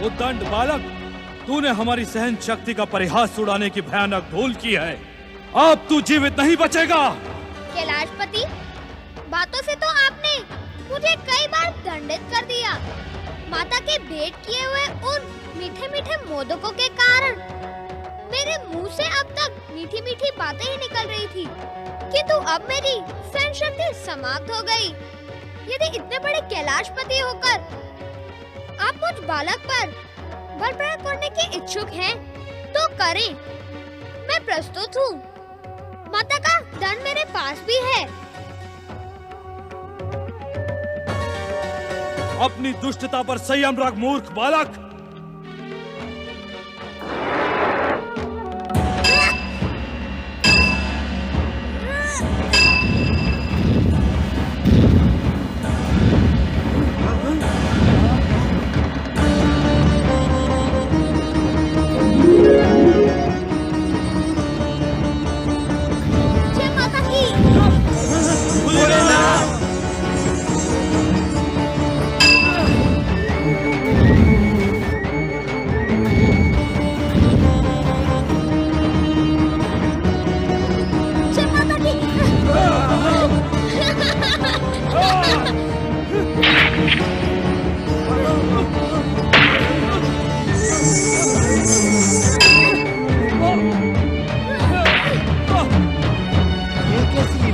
उद्दंड बालक, तूने हमारी सहन शक्ति का परिहास उड़ाने की भयानक भूल की है। अब तू जीवित नहीं बचेगा। कैलाशपति, बातों से तो आपने मुझे कई बार दंडित कर दिया। माता के भेंट किए हुए उन मीठे मीठे मोदकों के कारण मेरे मुंह से अब तक मीठी मीठी बातें ही निकल रही थी, किंतु अब मेरी सहन शक्ति समाप्त हो गई। यदि इतने बड़े कैलाशपति होकर आप मुझ बालक पर बल प्रयोग करने के इच्छुक हैं, तो करें। मैं प्रस्तुत हूँ। माता का दंड मेरे पास भी है। अपनी दुष्टता पर संयम रख मूर्ख बालक।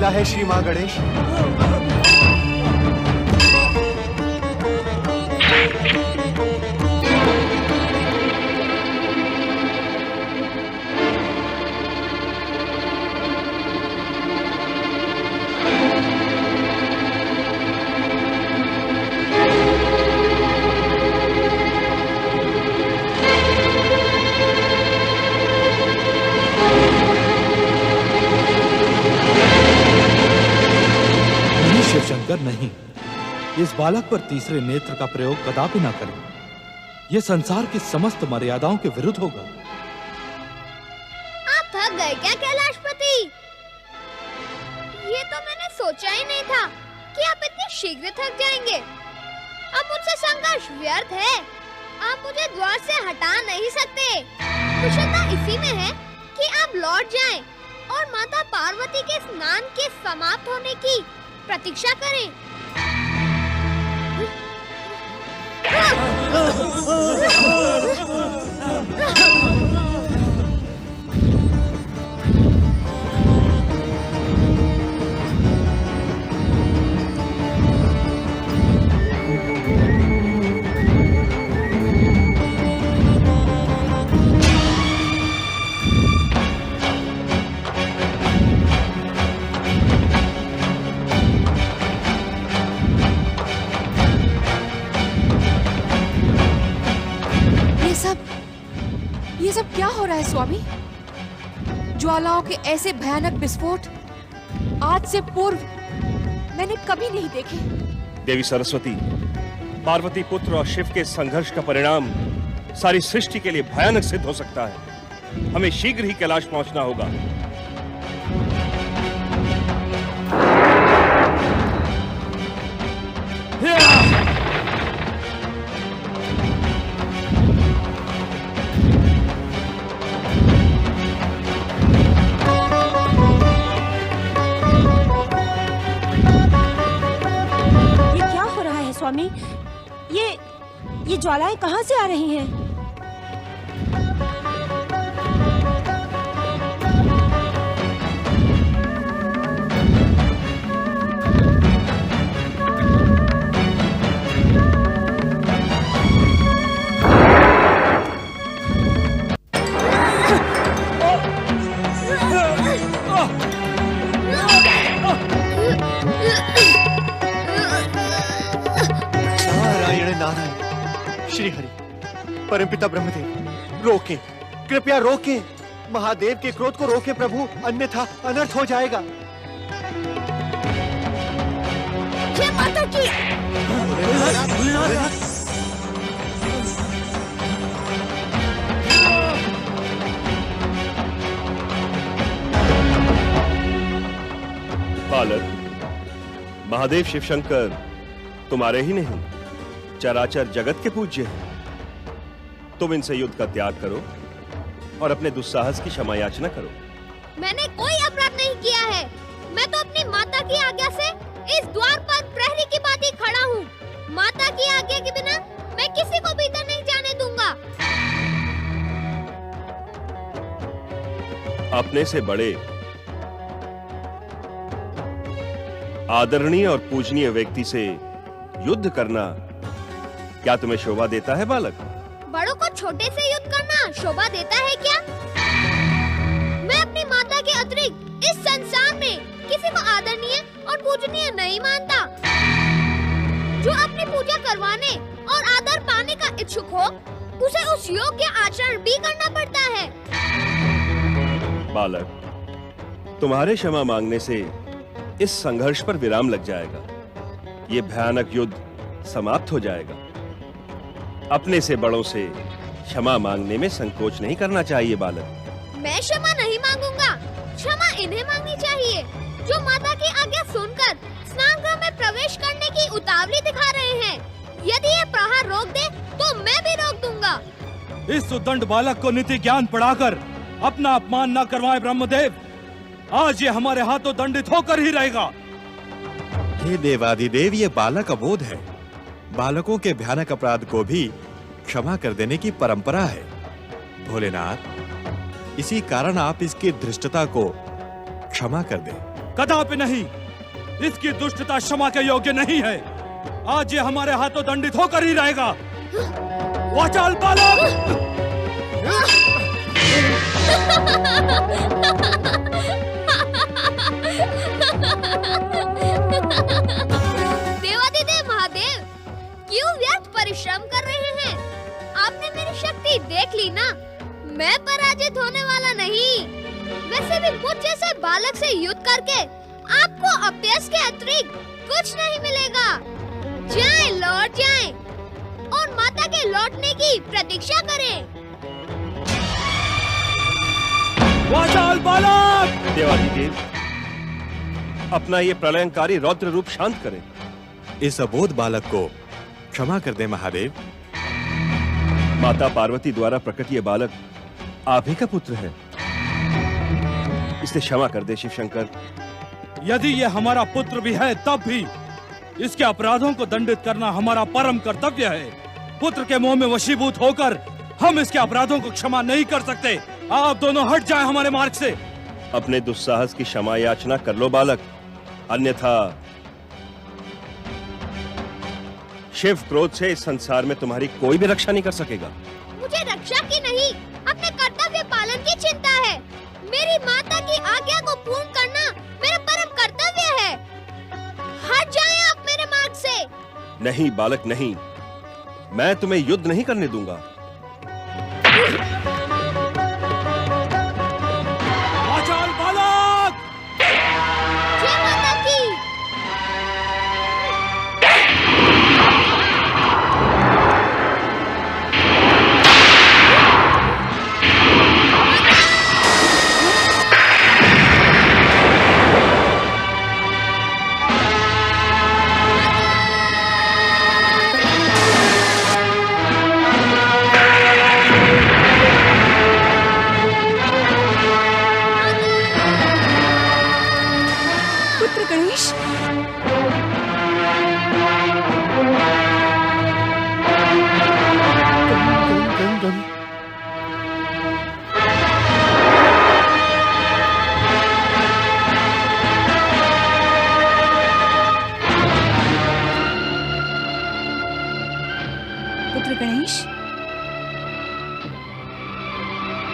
है श्री मां गणेश। शंकर नहीं, इस बालक पर तीसरे नेत्र का प्रयोग कदापि न करें। यह संसार की समस्त मर्यादाओं के विरुद्ध होगा। आप थक गए क्या कैलाशपति? ये तो मैंने सोचा ही नहीं था कि आप इतने शीघ्र थक जाएंगे। अब मुझसे संघर्ष व्यर्थ है। आप मुझे द्वार से हटा नहीं सकते। कुशलता इसी में है कि आप लौट जाएं और माता पार्वती के स्नान के समाप्त होने की प्रतीक्षा करें। ये सब क्या हो रहा है स्वामी? ज्वालाओं के ऐसे भयानक विस्फोट आज से पूर्व मैंने कभी नहीं देखे। देवी सरस्वती, पार्वती पुत्र और शिव के संघर्ष का परिणाम सारी सृष्टि के लिए भयानक सिद्ध हो सकता है। हमें शीघ्र ही कैलाश पहुंचना होगा। स्वामी, ये ज्वालाएं कहाँ से आ रही हैं? श्री हरि, परमपिता ब्रह्मदेव, रोके, कृपया रोके। महादेव के क्रोध को रोके प्रभु, अन्यथा अनर्थ हो जाएगा। जय माता की। बालक, महादेव शिवशंकर तुम्हारे ही नहीं, चराचर जगत के पूज्य हैं। तुम इनसे युद्ध का त्याग करो और अपने दुस्साहस की क्षमा याचना करो। मैंने कोई अपराध नहीं किया है। मैं तो अपनी माता की आज्ञा से इस द्वार पर प्रहरी की भांति ही खड़ा हूँ। माता की आज्ञा के बिना मैं किसी को भीतर नहीं जाने दूंगा। अपने से बड़े आदरणीय और पूजनीय व्यक्ति से युद्ध करना क्या तुम्हें शोभा देता है बालक? बड़ों को छोटे से युद्ध करना शोभा देता है क्या? मैं अपनी माता के अतिरिक्त इस संसार में किसी को आदरणीय और पूजनीय नहीं मानता। जो अपनी पूजा करवाने और आदर पाने का इच्छुक हो, उसे उस योग्य आचरण भी करना पड़ता है। बालक, तुम्हारे क्षमा मांगने से इस संघर्ष पर विराम लग जाएगा। ये भयानक युद्ध समाप्त हो जाएगा। अपने से बड़ों से क्षमा मांगने में संकोच नहीं करना चाहिए बालक। मैं क्षमा नहीं मांगूंगा। क्षमा इन्हें मांगनी चाहिए जो माता की आज्ञा सुनकर स्नानगृह में प्रवेश करने की उतावली दिखा रहे हैं। यदि ये प्रहार रोक दे तो मैं भी रोक दूंगा। इस उद्दंड बालक को नीति ज्ञान पढ़ाकर अपना अपमान न करवाएं ब्रह्मदेव। आज ये हमारे हाथों दंडित होकर ही रहेगा। हे देवाधिदेव, ये बालक अबोध है। बालकों के भयानक अपराध को भी क्षमा कर देने की परंपरा है। भोलेनाथ, इसी कारण आप इसकी धृष्टता को क्षमा कर दें। कदापि नहीं। इसकी दुष्टता क्षमा के योग्य नहीं है। आज ये हमारे हाथों दंडित होकर ही रहेगा। वाचाल बालक! देवाधिदेव महादेव, क्यों व्यर्थ परिश्रम कर रहे हैं? आपने मेरी शक्ति देख ली ना। मैं पराजित होने वाला नहीं। वैसे भी मुझ जैसे बालक से युद्ध करके आपको अभ्यास के अतिरिक्त कुछ नहीं मिलेगा। जाएं, लौट जाएं और माता के लौटने की प्रतीक्षा करें। वाचाल बालक! देवाधिदेव, अपना ये प्रलयंकारी रौद्र रूप शांत करें। इस अबोध बालक को क्षमा कर दे महादेव। माता पार्वती द्वारा प्रकट ये बालक आप ही का पुत्र है। इसे क्षमा कर दे शिव शंकर। यदि ये हमारा पुत्र भी है तब भी इसके अपराधों को दंडित करना हमारा परम कर्तव्य है। पुत्र के मोह में वशीभूत होकर हम इसके अपराधों को क्षमा नहीं कर सकते। आप दोनों हट जाएं हमारे मार्ग से। अपने दुस्साहस की क्षमा याचना कर लो बालक, अन्यथा शिव क्रोध से इस संसार में तुम्हारी कोई भी रक्षा नहीं कर सकेगा। मुझे रक्षा की नहीं, अपने कर्तव्य पालन की चिंता है। मेरी माता की आज्ञा को पूर्ण करना मेरा परम कर्तव्य है। हट जाएं आप मेरे मार्ग से। नहीं बालक नहीं, मैं तुम्हें युद्ध नहीं करने दूंगा। वाचाल बालक! जय माता की। पुत्र गणेश,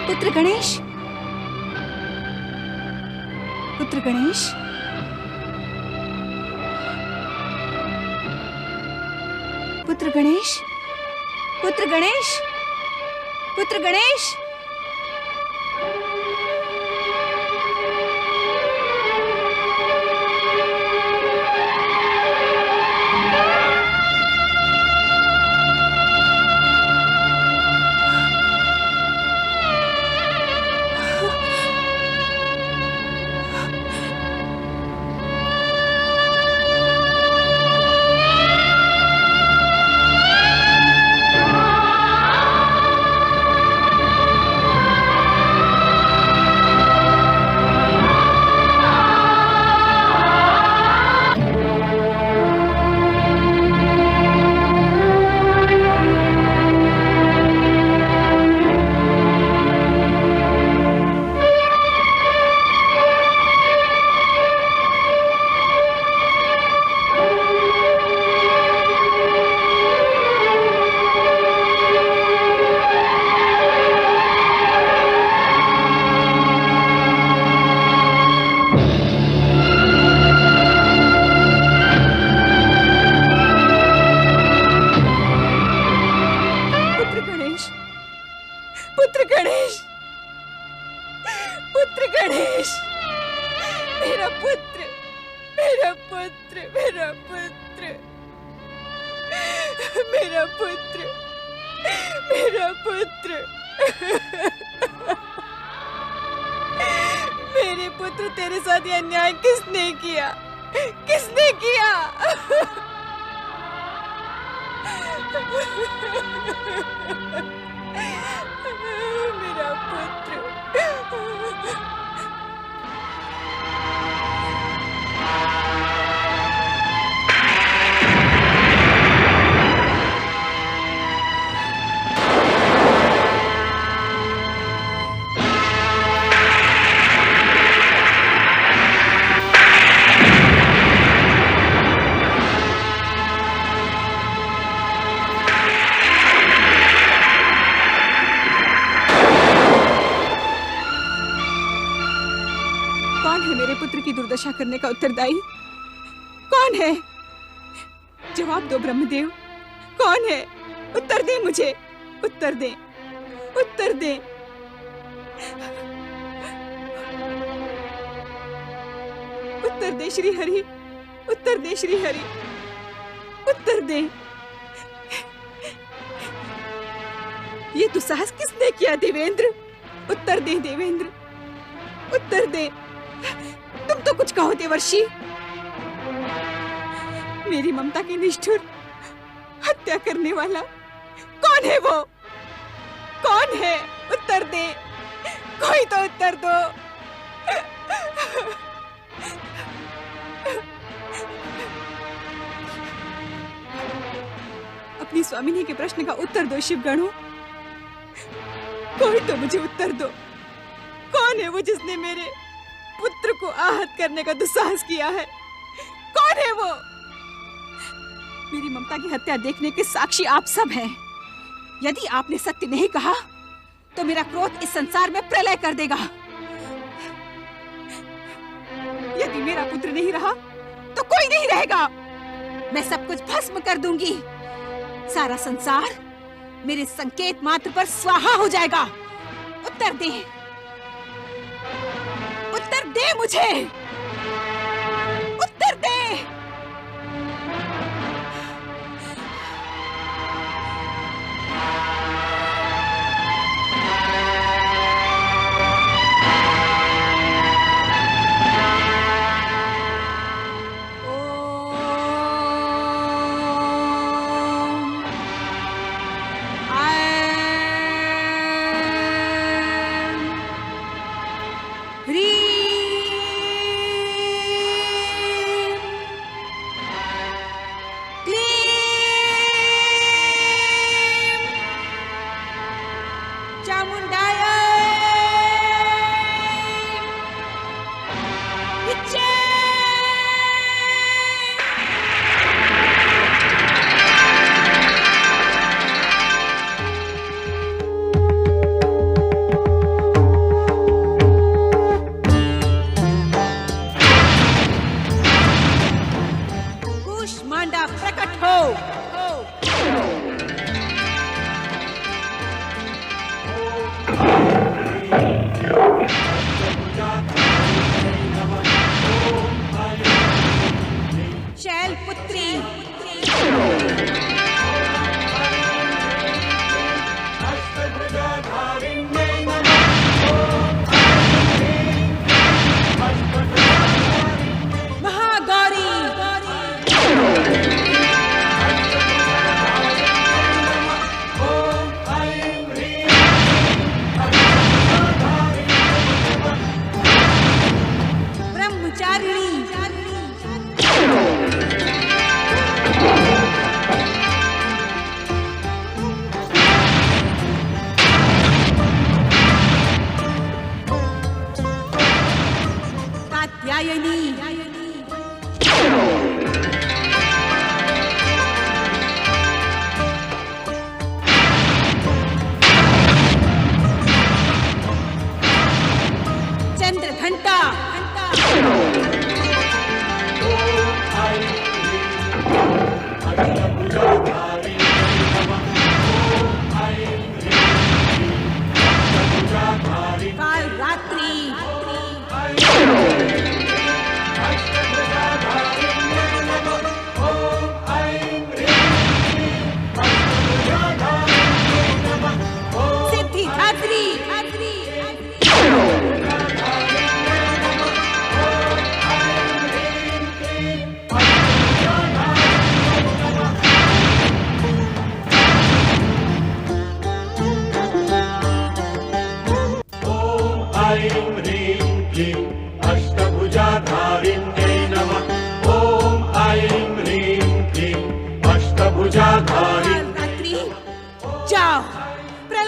पुत्र गणेश, पुत्र गणेश, पुत्र गणेश, पुत्र गणेश, पुत्र गणेश, पुत्र गणेश। पुत्र गणेश, पुत्र गणेश, मेरा पुत्र, मेरा पुत्र, मेरा पुत्र, मेरा पुत्र, मेरा पुत्र। मेरे पुत्र, तेरे साथ ये अन्याय किसने किया? किसने किया? मेरा पुत्र। कौन है मेरे पुत्र की दुर्दशा करने का उत्तरदायी? कौन है? जवाब दो ब्रह्मदेव, कौन है? उत्तर दे मुझे, उत्तर दे, उत्तर दे। उत्तर दे श्री हरि, उत्तर दे श्री हरि, उत्तर दे। ये दुस्साहस किसने किया देवेंद्र? उत्तर दे देवेंद्र, उत्तर दे। तुम तो कुछ कहो देवर्षि। मेरी ममता की निष्ठुर हत्या करने वाला कौन है? वो कौन है? उत्तर दे, कोई तो उत्तर दो। अपनी स्वामिनी के प्रश्न का उत्तर दो शिवगणों, कोई तो मुझे उत्तर दो। कौन है वो जिसने मेरे पुत्र को आहत करने का दुस्साहस किया है? कौन है वो? मेरी ममता की हत्या देखने के साक्षी आप सब हैं। यदि आपने सत्य नहीं कहा तो मेरा क्रोध इस संसार में प्रलय कर देगा। यदि मेरा पुत्र नहीं रहा तो कोई नहीं रहेगा। मैं सब कुछ भस्म कर दूंगी। सारा संसार मेरे संकेत मात्र पर स्वाहा हो जाएगा। उत्तर दे, उत्तर दे मुझे, उत्तर दे।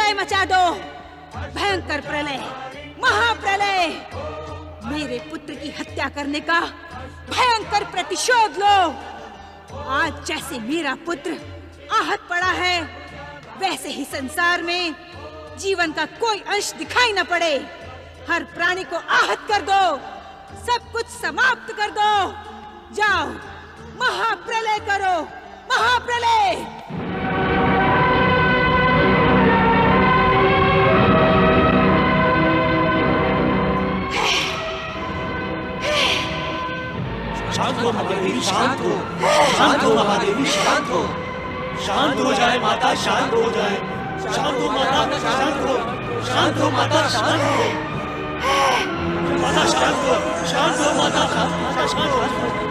प्रलय मचा दो, भयंकर प्रलय, महाप्रलय। मेरे पुत्र की हत्या करने का भयंकर प्रतिशोध लो। आज जैसे मेरा पुत्र आहत पड़ा है, वैसे ही संसार में जीवन का कोई अंश दिखाई न पड़े। हर प्राणी को आहत कर दो, सब कुछ समाप्त कर दो। जाओ, महाप्रलय करो, महाप्रलय। शांत हो महादेवी, शांत हो, शांत हो महादेवी, शांत हो, शांत हो जाए माता, शांत हो जाए, शांत हो माता, शांत हो, शांत हो माता, शांत हो, माता शांत हो, शांत हो माता, शांत हो।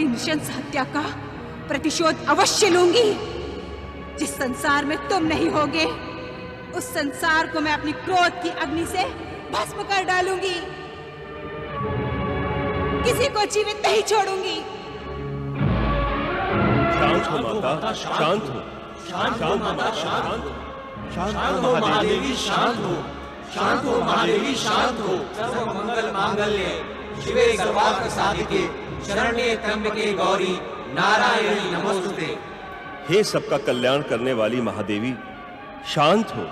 नृशंस हत्या का प्रतिशोध अवश्य लूंगी। जिस संसार में तुम नहीं होगे, उस संसार को मैं अपनी क्रोध की अग्नि से भस्म कर डालूंगी। किसी को जीवित नहीं छोड़ूंगी। शांत हो माता, शांत हो, शांत हो माता, शांत हो, शांत हो महादेवी, शांत हो, शांत हो महादेवी, शांत हो। सर्व मंगल मांगल्ये शिवे सर्वार्थ साधिके शरण्ये त्र्यंबके गौरी नारायणी नमोस्तुते। हे सबका कल्याण करने वाली महादेवी, शांत हो।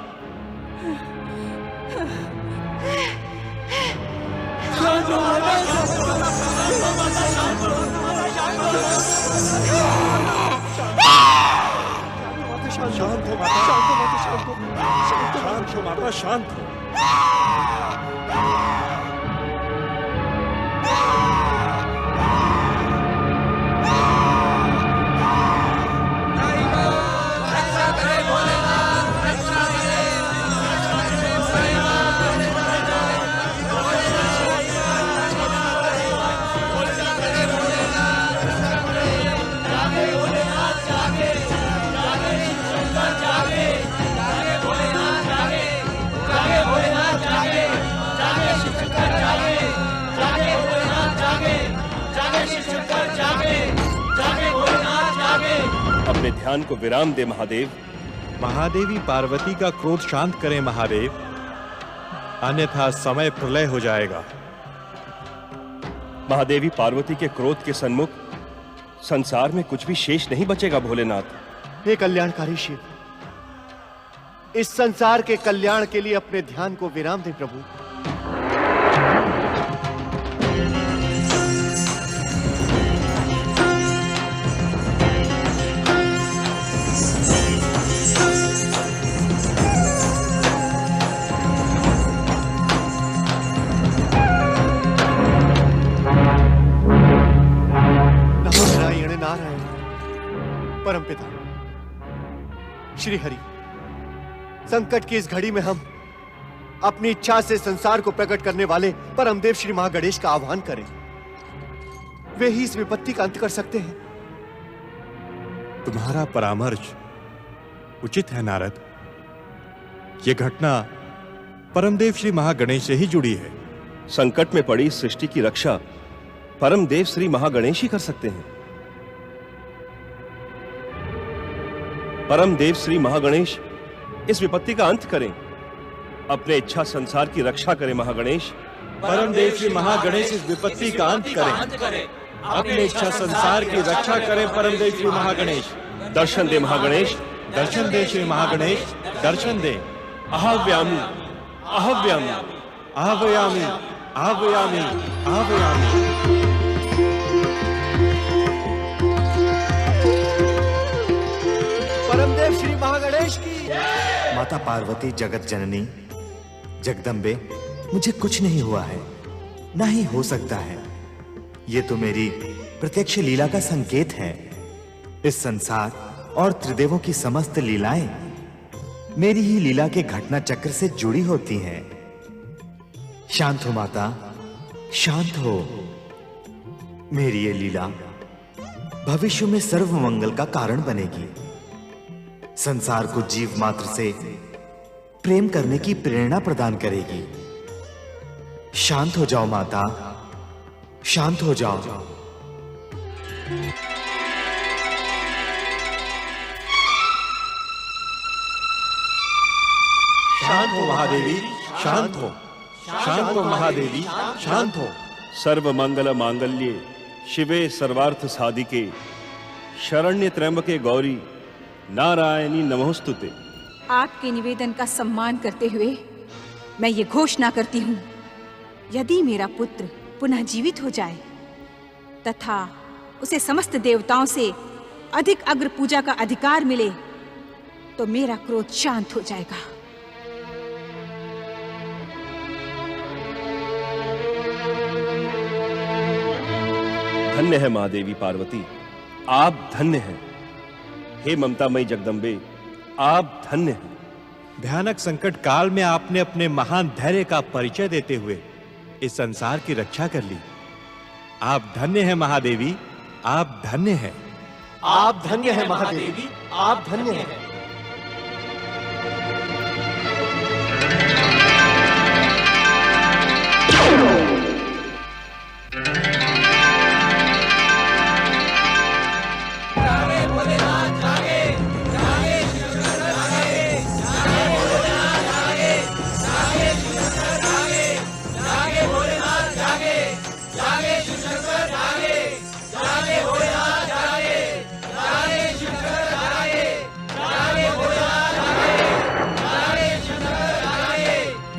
शांत हो माता, शांत हो माता, शांत हो, शांत हो माता, शांत हो माता, शांत हो। अपने ध्यान को विराम दे महादेव। महादेवी पार्वती का क्रोध शांत करें महादेव, अन्यथा समय प्रलय हो जाएगा। महादेवी पार्वती के क्रोध के सन्मुख संसार में कुछ भी शेष नहीं बचेगा भोलेनाथ। हे कल्याणकारी शिव, इस संसार के कल्याण के लिए अपने ध्यान को विराम दे प्रभु। परमपिता श्री हरि, संकट की इस घड़ी में हम अपनी इच्छा से संसार को प्रकट करने वाले परमदेव श्री महागणेश का आह्वान करें। वे ही इस विपत्ति का अंत कर सकते हैं। तुम्हारा परामर्श उचित है नारद। यह घटना परमदेव श्री महागणेश से ही जुड़ी है। संकट में पड़ी सृष्टि की रक्षा परमदेव श्री महागणेश ही कर सकते हैं। परम देव श्री महागणेश इस विपत्ति का अंत करें, अपने इच्छा संसार की रक्षा करें। महागणेश, परम देव श्री महागणेश इस विपत्ति का अंत करें, अपने इच्छा संसार की रक्षा करें। परम देव श्री महागणेश, दर्शन दे महागणेश, दर्शन दे श्री महागणेश, दर्शन दे। आह्वयामि, आह्वयामि, आह्वयामि, आह्वयामि, आह्वयामि। परमदेव श्री महागणेश की। माता पार्वती जगत जननी जगदम्बे, मुझे कुछ नहीं हुआ है, ना ही हो सकता है। ये तो मेरी प्रत्यक्ष लीला का संकेत है। इस संसार और त्रिदेवों की समस्त लीलाएं मेरी ही लीला के घटना चक्र से जुड़ी होती हैं। शांत हो माता, शांत हो। मेरी ये लीला भविष्य में सर्व मंगल का कारण बनेगी। संसार को जीव मात्र से प्रेम करने की प्रेरणा प्रदान करेगी। शांत हो जाओ माता, शांत हो जाओ। शांत हो महादेवी, शांत हो। शांत हो महादेवी, शांत हो। सर्व मंगल मांगल्ये शिवे सर्वार्थ साधिके शरण्य त्र्यंबके गौरी नारायणी नमोस्तुते। आपके निवेदन का सम्मान करते हुए मैं ये घोषणा करती हूँ, यदि मेरा पुत्र पुनः जीवित हो जाए तथा उसे समस्त देवताओं से अधिक अग्र पूजा का अधिकार मिले तो मेरा क्रोध शांत हो जाएगा। धन्य है महादेवी पार्वती, आप धन्य हैं। हे ममतामयी जगदम्बे, आप धन्य हैं। भयानक संकट काल में आपने अपने महान धैर्य का परिचय देते हुए इस संसार की रक्षा कर ली। आप धन्य हैं महादेवी, आप धन्य हैं। आप धन्य है महादेवी, आप धन्य हैं।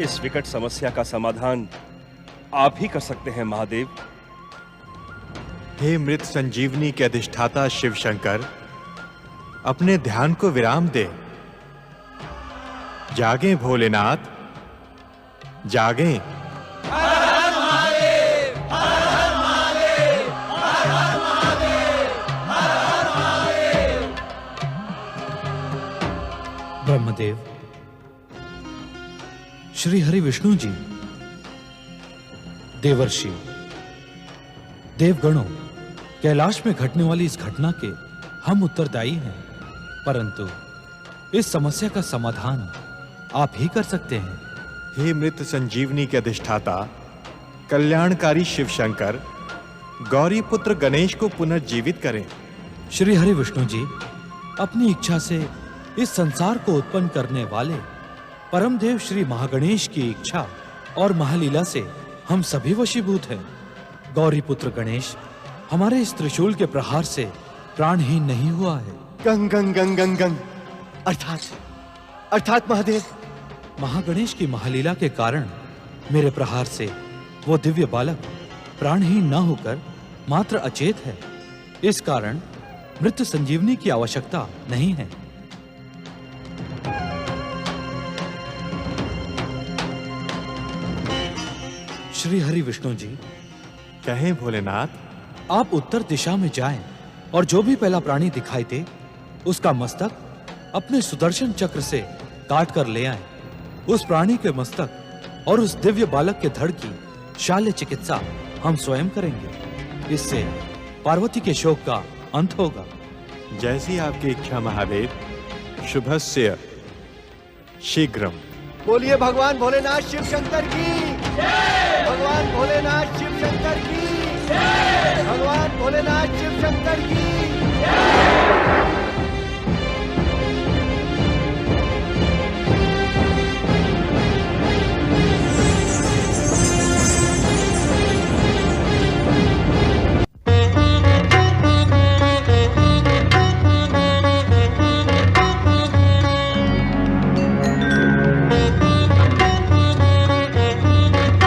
इस विकट समस्या का समाधान आप ही कर सकते हैं महादेव। हे मृत संजीवनी के अधिष्ठाता शिव शंकर, अपने ध्यान को विराम दे। जागें भोलेनाथ, जागें। ब्रह्मदेव, श्री हरि विष्णु जी, देवर्षि, देवगणों, कैलाश में घटने वाली इस घटना के हम उत्तरदायी हैं, परंतु इस समस्या का समाधान आप ही कर सकते हैं। हे मृत संजीवनी के अधिष्ठाता कल्याणकारी शिव शंकर, गौरी पुत्र गणेश को पुनर्जीवित करें। श्री हरि विष्णु जी, अपनी इच्छा से इस संसार को उत्पन्न करने वाले परमदेव श्री महागणेश की इच्छा और महालीला से हम सभी वशीभूत हैं। गौरी पुत्र गणेश हमारे इस त्रिशूल के प्रहार से प्राणहीन नहीं हुआ है। गंग गंग गंग गंग गंग अर्थात महादेव, महागणेश की महालीला के कारण मेरे प्रहार से वो दिव्य बालक प्राणहीन न होकर मात्र अचेत है। इस कारण मृत संजीवनी की आवश्यकता नहीं है। श्री हरि विष्णु जी, कहें भोलेनाथ। आप उत्तर दिशा में जाएं और जो भी पहला प्राणी दिखाई दे उसका मस्तक अपने सुदर्शन चक्र से काट कर ले आएं। उस प्राणी के मस्तक और उस दिव्य बालक के धड़ की शाल्य चिकित्सा हम स्वयं करेंगे। इससे पार्वती के शोक का अंत होगा। जैसी आपकी इच्छा महादेव। शुभस्य शीघ्रम। बोलिए भगवान भोलेनाथ शिव शंकर की। भगवान भोलेनाथ शिव शंकर की। भगवान भोलेनाथ शिव शंकर की।